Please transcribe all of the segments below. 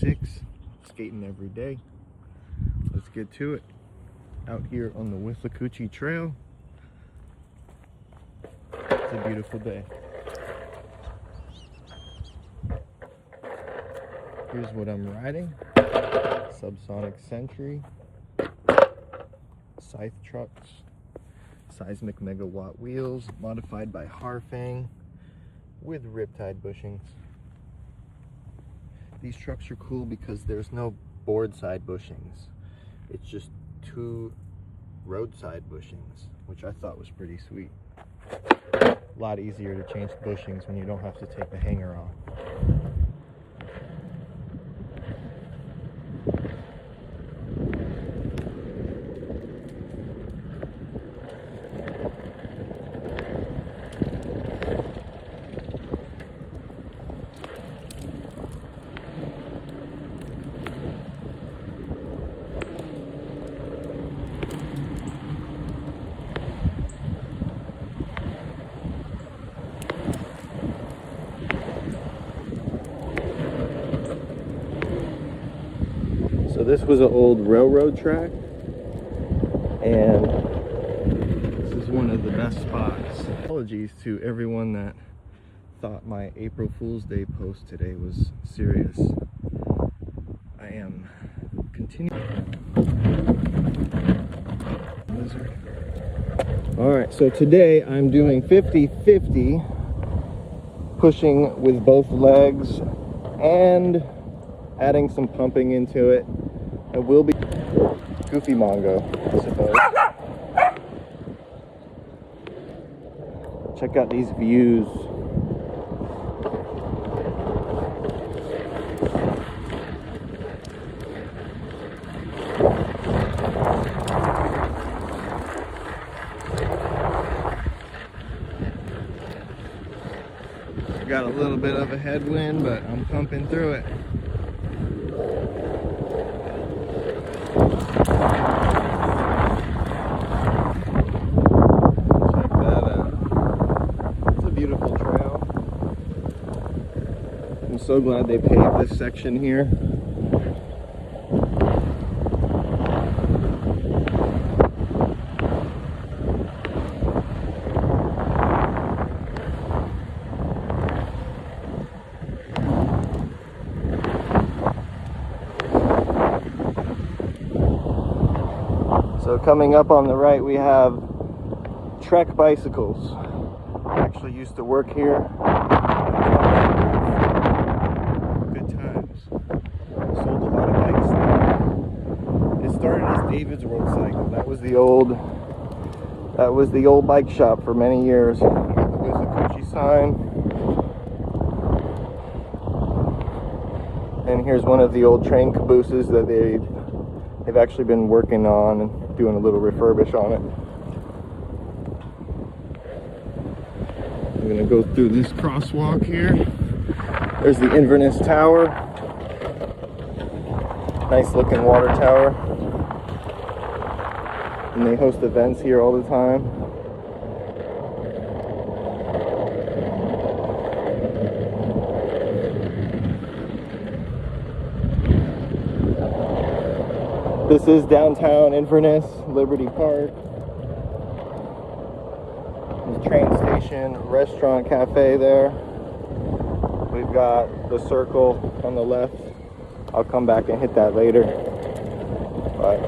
6, skating every day. Let's get to it. Out here on the Withlacoochee Trail. It's a beautiful day. Here's what I'm riding. Subsonic Sentry. Scythe trucks. Seismic megawatt wheels. Modified by Harfang. With riptide bushings. These trucks are cool because there's no board side bushings. It's just 2 roadside bushings, which I thought was pretty sweet. A lot easier to change the bushings when you don't have to take the hanger off. So this was an old railroad track, and this is one of the best spots. Apologies to everyone that thought my April Fool's Day post today was serious. I am continuing. Alright, so today I'm doing 50-50, pushing with both legs and adding some pumping into it. It will be Goofy Mongo, I suppose. Check out these views. Got a little bit of a headwind, but I'm pumping through it. I'm so glad they paved this section here. So coming up on the right, we have Trek bicycles. I actually used to work here. Sold a lot of bikes there. It started as David's World Cycle. That was the old bike shop for many years. Got the Withlacoochee sign. And here's one of the old train cabooses that they've actually been working on and doing a little refurbish on it. I'm gonna go through this crosswalk here. There's the Inverness Tower. Nice looking water tower. And they host events here all the time. This is downtown Inverness, Liberty Park. There's a train station, restaurant, cafe there. We've got the circle on the left. I'll come back and hit that later. But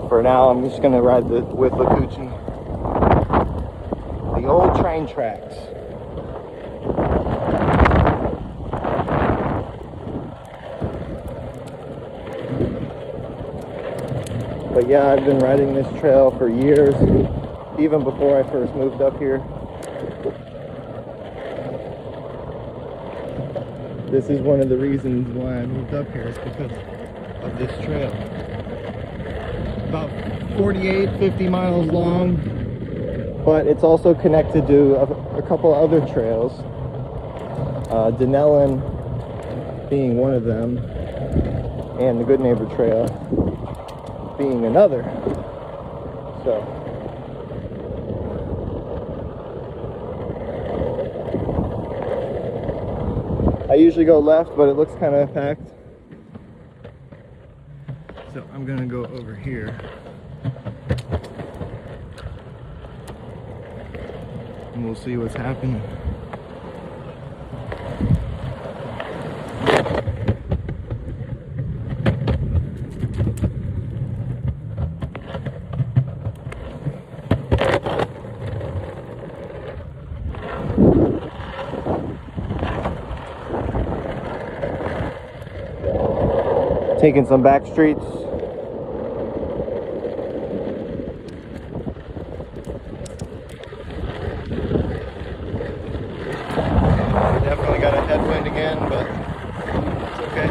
for now, I'm just gonna ride the Withlacoochee. The old train tracks. But yeah, I've been riding this trail for years, even before I first moved up here. This is one of the reasons why I moved up here, is because of this trail. About 48-50 miles long, but it's also connected to a couple other trails. Denellen being one of them, and the Good Neighbor Trail being another. So I usually go left, but it looks kind of packed. So I'm gonna go over here. And we'll see what's happening. Taking some back streets. Definitely got a headwind again, but it's okay.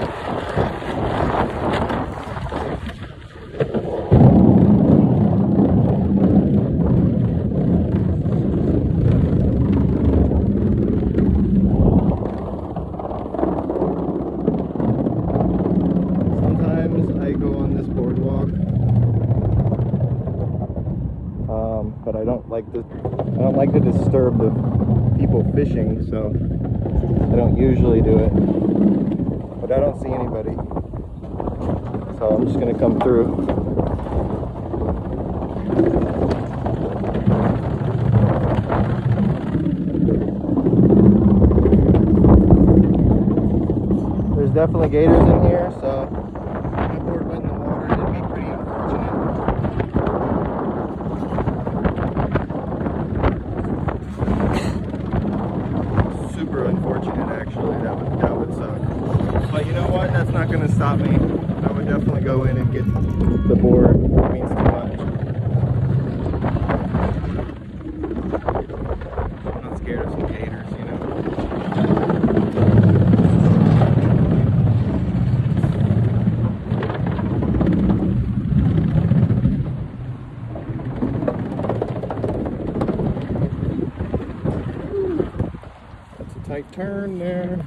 But I don't like to disturb the people fishing, so I don't usually do it. But I don't see anybody, so I'm just gonna come through. There's definitely gators in here, so if the board went in the water, it'd be pretty unfortunate. Super unfortunate, actually. That would suck. But you know what? That's not going to stop me. I would definitely go in and get the board. It means too much. I'm not scared of some gators, you know. Tight turn there.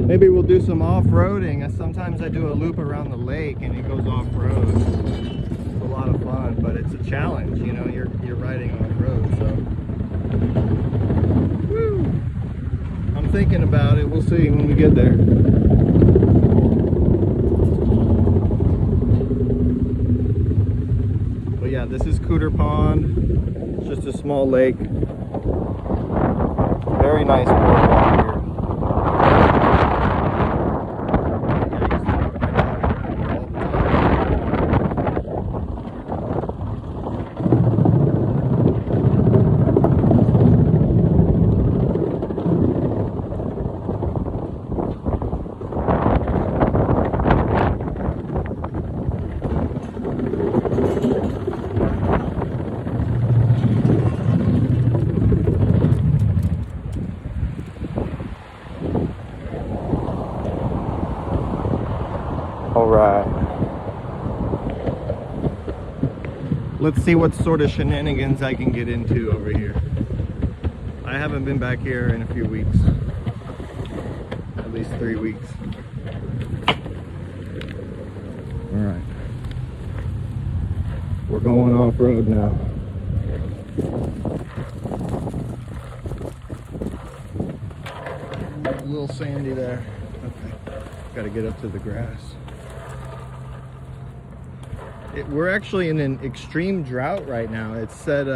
Maybe we'll do some off-roading. Sometimes I do a loop around the lake and it goes off-road. It's a lot of fun, but it's a challenge, you know, you're riding off-road, so. Woo! I'm thinking about it. We'll see when we get there. But yeah, this is Cooter Pond. Just a small lake. Very nice boardwalk here. All right. Let's see what sort of shenanigans I can get into over here. I haven't been back here in a few weeks. At least 3 weeks. All right. We're going off-road now. A little sandy there. Okay. Gotta get up to the grass. We're actually in an extreme drought right now. It said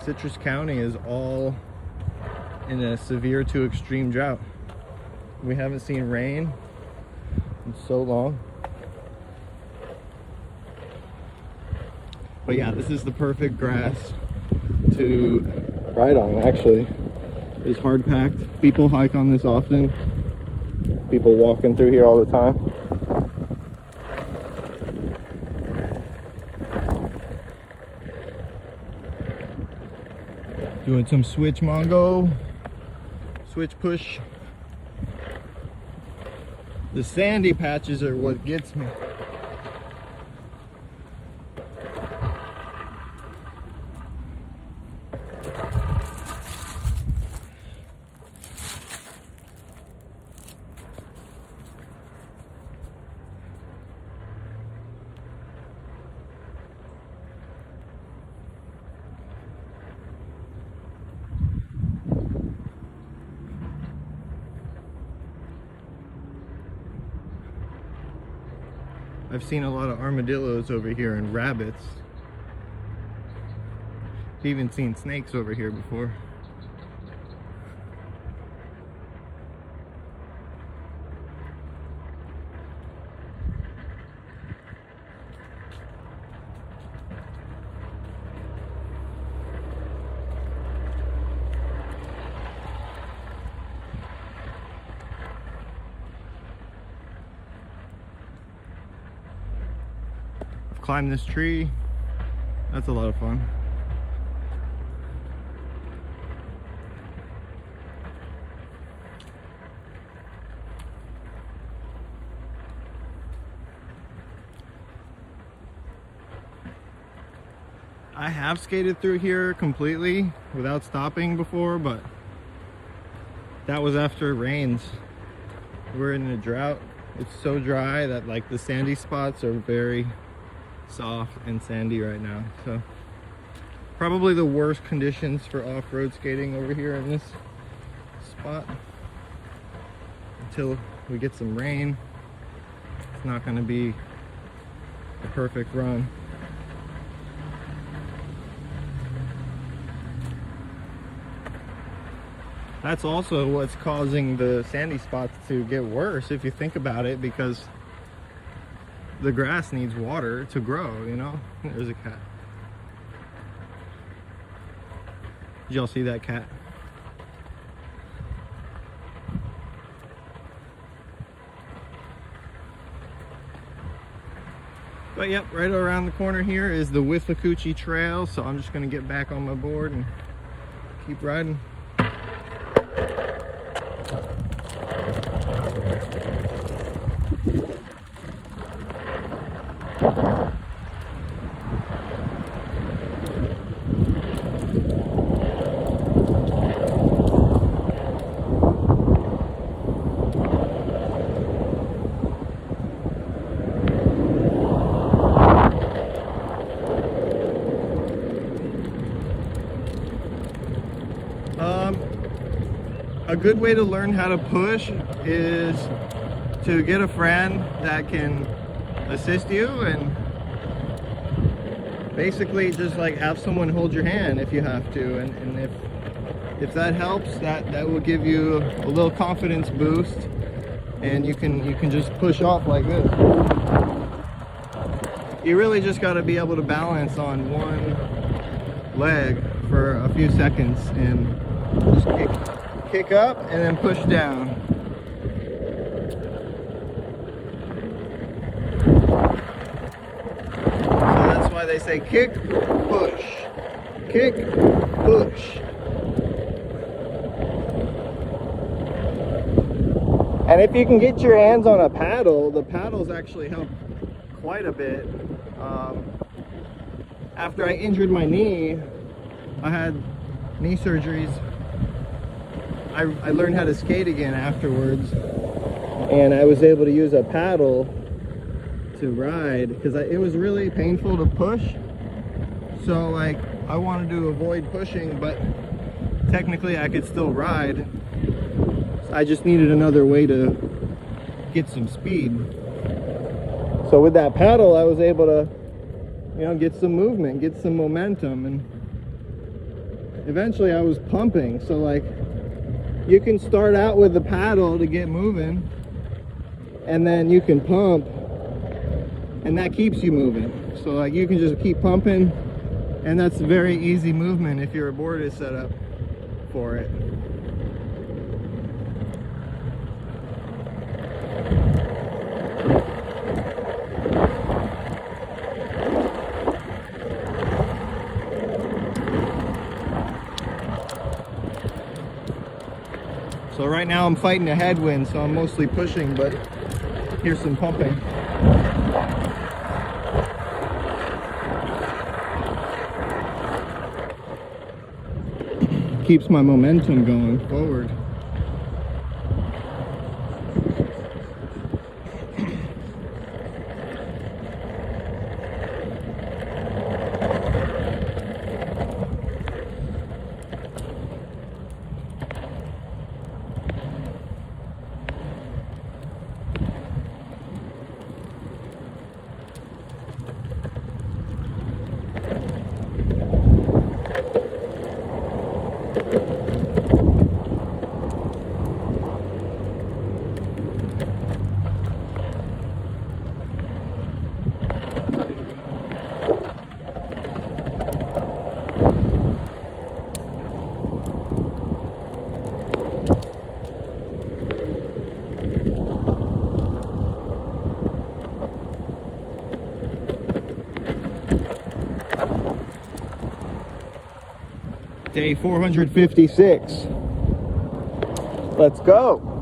Citrus County is all in a severe to extreme drought. We haven't seen rain in so long. But yeah, this is the perfect grass to ride on, actually. It's hard packed. People hike on this often. People walking through here all the time. Doing some switch Mongo, switch push. The sandy patches are what gets me. I've seen a lot of armadillos over here and rabbits. I've even seen snakes over here before. Climb this tree. That's a lot of fun. I have skated through here completely without stopping before, but that was after it rains. We're in a drought. It's so dry that like the sandy spots are very soft and sandy right now, so probably the worst conditions for off-road skating over here in this spot. Until we get some rain, it's not going to be a perfect run. That's also what's causing the sandy spots to get worse if you think about it, because the grass needs water to grow, you know? There's a cat. Did y'all see that cat? But yep, right around the corner here is the Withlacoochee Trail, so I'm just gonna get back on my board and keep riding. A good way to learn how to push is to get a friend that can assist you, and basically just like have someone hold your hand if you have to, and if that helps, that will give you a little confidence boost, and you can just push off like this. You really just got to be able to balance on one leg for a few seconds and just kick up and then push down. So that's why they say kick, push, kick, push. And if you can get your hands on a paddle, the paddles actually help quite a bit. After I injured my knee, I had knee surgeries. I learned how to skate again afterwards, and I was able to use a paddle to ride because it was really painful to push. So like I wanted to avoid pushing, but technically I could still ride. I just needed another way to get some speed. So with that paddle, I was able to, you know, get some movement, get some momentum, and eventually I was pumping. So like, you can start out with the paddle to get moving, and then you can pump, and that keeps you moving. So like you can just keep pumping, and that's a very easy movement if your board is set up for it. So right now I'm fighting a headwind, so I'm mostly pushing, but here's some pumping. Keeps my momentum going forward. Day 456. Let's go.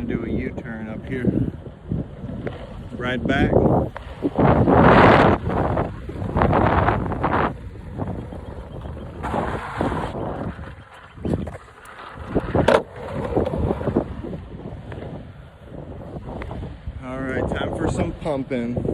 Do a U-turn up here, ride back. All right, time for some pumping.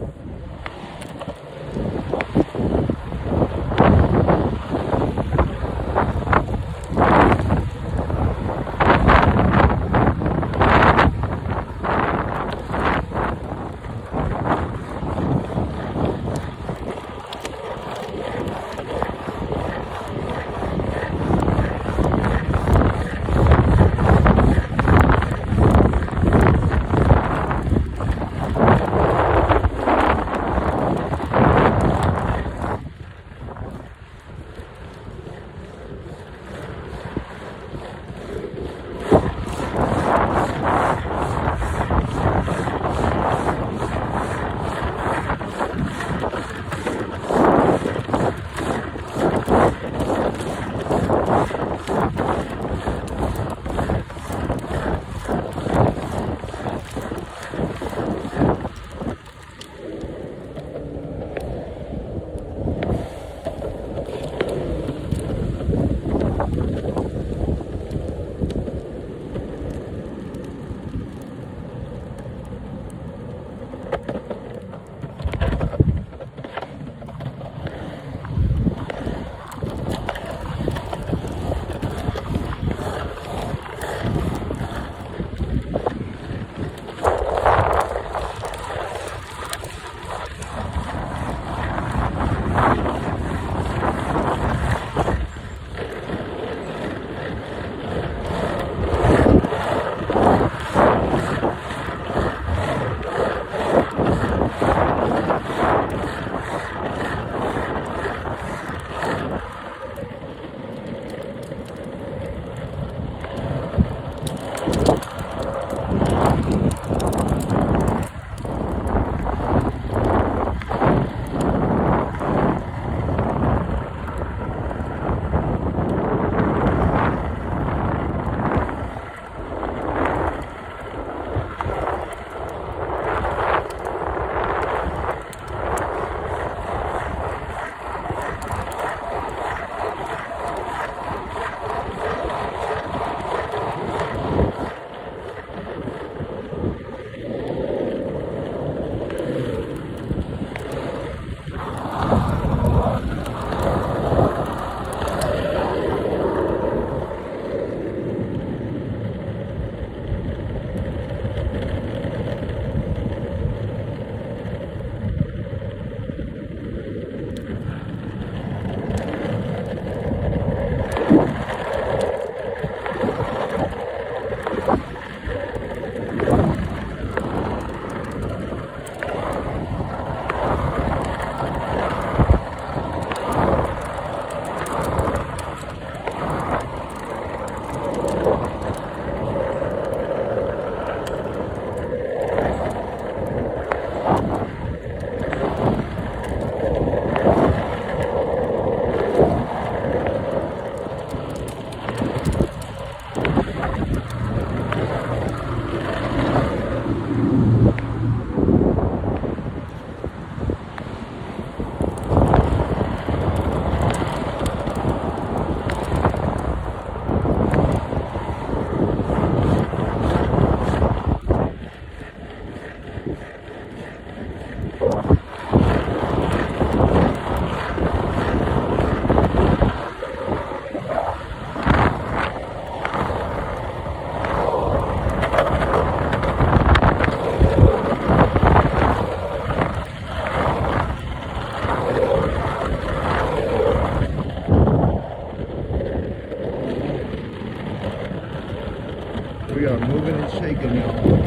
We are moving and shaking, y'all.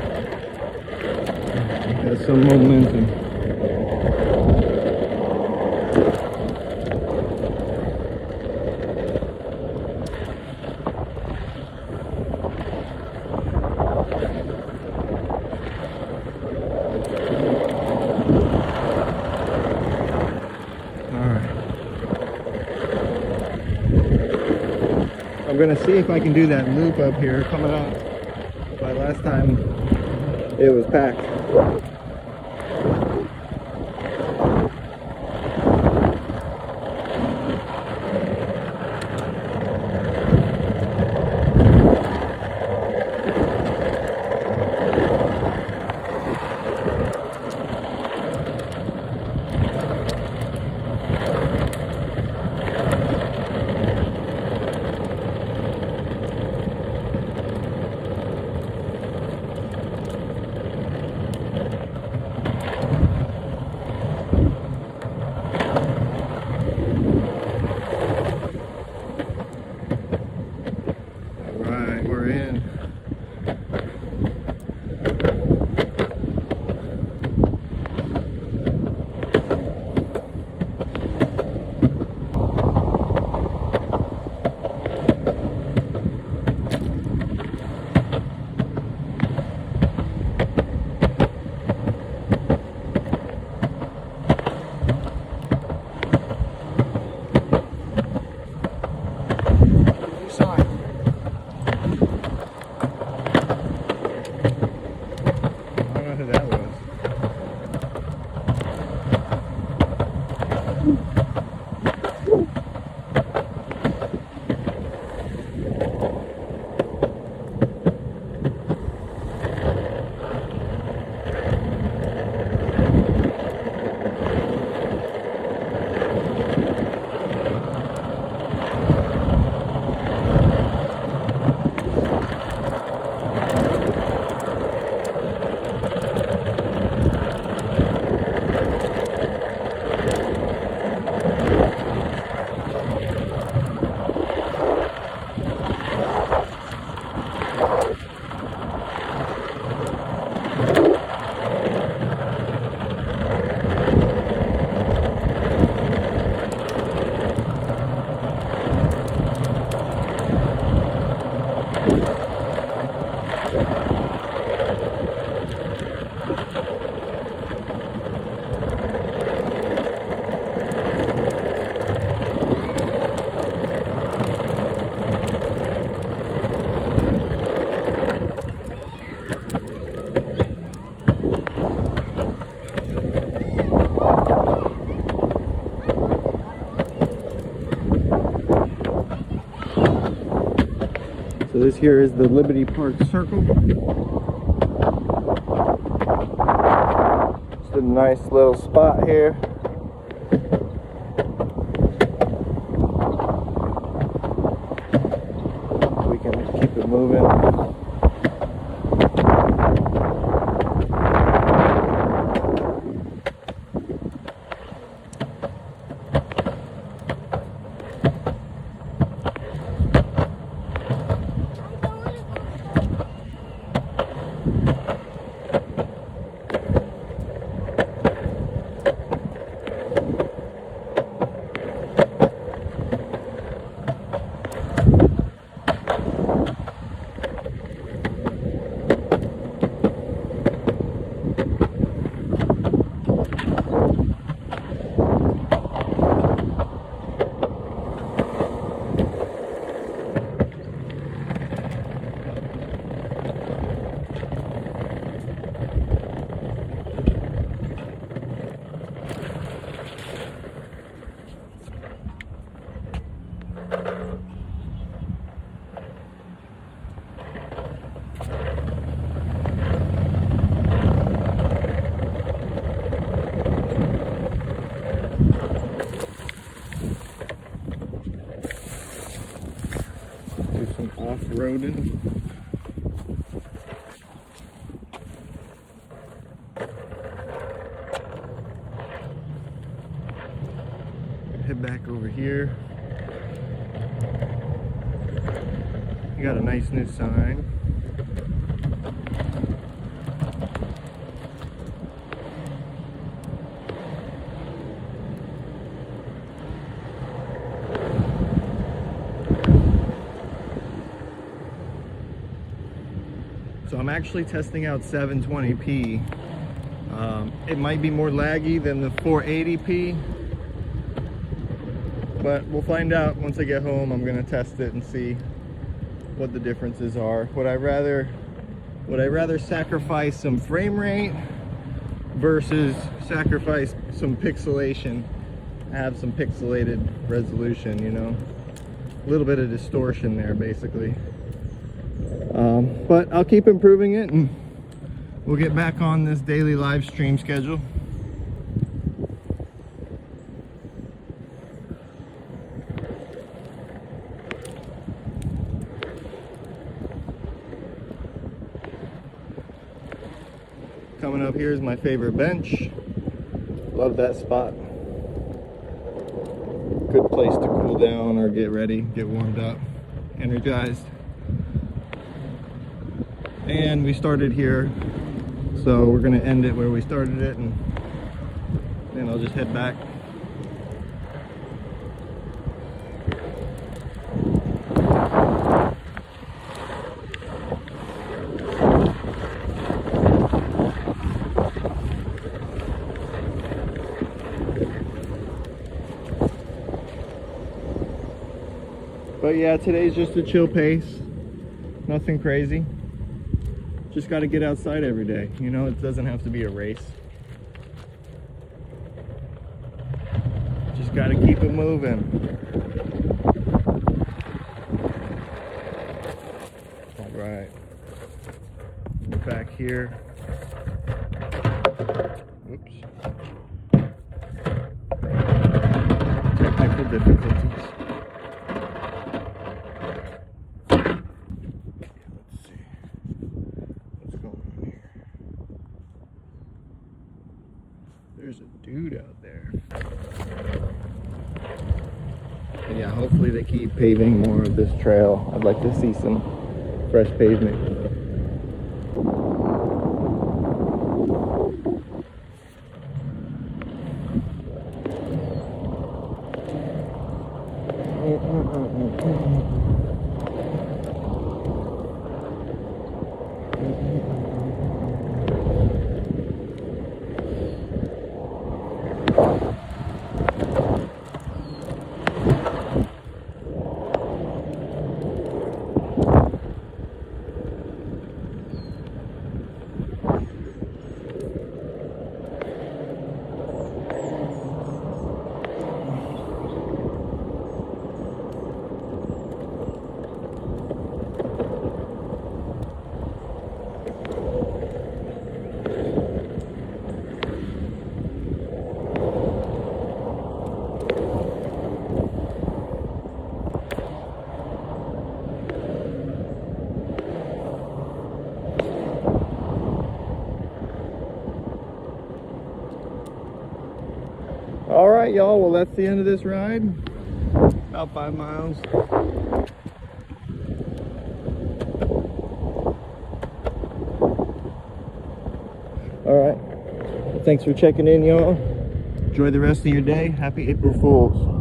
Got some momentum. I'm gonna see if I can do that loop up here coming up. But last time it was packed. So this here is the Liberty Park Circle. Just a nice little spot here. We can keep it moving. Off-roading. Head back over here. You got a nice new sign. So I'm actually testing out 720p. It might be more laggy than the 480p, but we'll find out once I get home. I'm gonna test it and see what the differences are. Would I rather sacrifice some frame rate versus sacrifice some pixelation, have some pixelated resolution, you know, a little bit of distortion there basically. But I'll keep improving it and we'll get back on this daily live stream schedule. Coming up here is my favorite bench. Love that spot. Good place to cool down or get ready, get warmed up, energized. And we started here, so we're gonna end it where we started it, and then I'll just head back. But yeah, today's just a chill pace, nothing crazy. Just got to get outside every day, you know, it doesn't have to be a race. Just got to keep it moving. All right, we're back here. Oops. Technical difficulties. There's a dude out there. But yeah, hopefully they keep paving more of this trail. I'd like to see some fresh pavement. All right, y'all, well, that's the end of this ride. About 5 miles. All right, thanks for checking in, y'all. Enjoy the rest of your day. Happy April Fools.